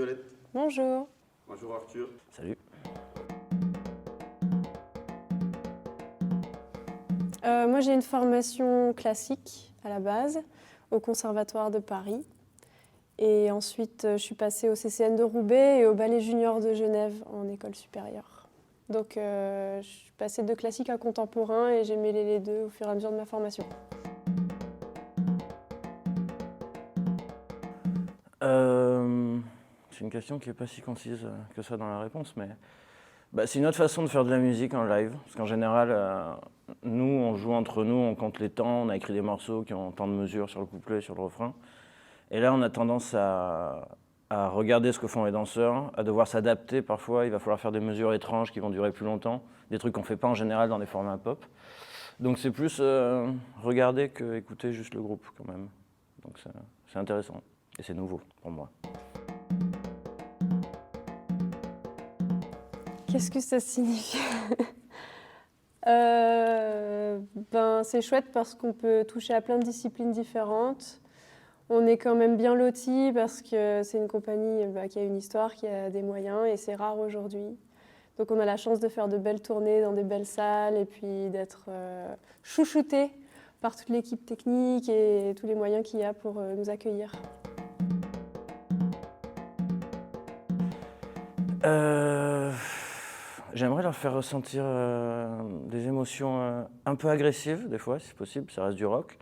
Violette. Bonjour. Bonjour Arthur. Salut. Moi j'ai une formation classique à la base au Conservatoire de Paris. Et ensuite je suis passée au CCN de Roubaix et au Ballet Junior de Genève en école supérieure. Donc je suis passée de classique à contemporain et j'ai mêlé les deux au fur et à mesure de ma formation. C'est une question qui n'est pas si concise que ça dans la réponse, mais c'est une autre façon de faire de la musique en live. Parce qu'en général, nous, on joue entre nous, on compte les temps, on a écrit des morceaux qui ont tant de mesures sur le couplet, sur le refrain. Et là, on a tendance à regarder ce que font les danseurs, à devoir s'adapter parfois. Il va falloir faire des mesures étranges qui vont durer plus longtemps, des trucs qu'on ne fait pas en général dans des formats pop. Donc c'est plus regarder que écouter juste le groupe quand même. Donc c'est intéressant et c'est nouveau pour moi. Qu'est-ce que ça signifie? C'est chouette parce qu'on peut toucher à plein de disciplines différentes. On est quand même bien lotis parce que c'est une compagnie qui a une histoire, qui a des moyens et c'est rare aujourd'hui. Donc on a la chance de faire de belles tournées dans des belles salles et puis d'être chouchouté par toute l'équipe technique et tous les moyens qu'il y a pour nous accueillir. J'aimerais leur faire ressentir des émotions un peu agressives, des fois, si possible, ça reste du rock.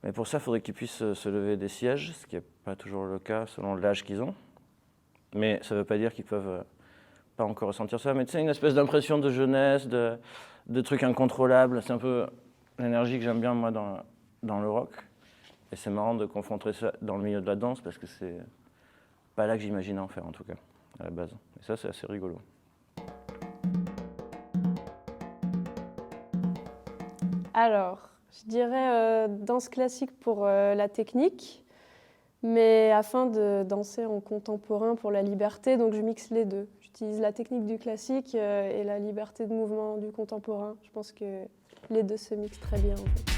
Mais pour ça, il faudrait qu'ils puissent se lever des sièges, ce qui n'est pas toujours le cas selon l'âge qu'ils ont. Mais ça ne veut pas dire qu'ils ne peuvent pas encore ressentir ça. Mais tu sais, une espèce d'impression de jeunesse, de trucs incontrôlables. C'est un peu l'énergie que j'aime bien, moi, dans le rock. Et c'est marrant de confronter ça dans le milieu de la danse, parce que c'est pas là que j'imaginais en faire, en tout cas, à la base. Et ça, c'est assez rigolo. Alors, je dirais danse classique pour la technique, mais afin de danser en contemporain pour la liberté, donc je mixe les deux. J'utilise la technique du classique et la liberté de mouvement du contemporain. Je pense que les deux se mixent très bien en fait.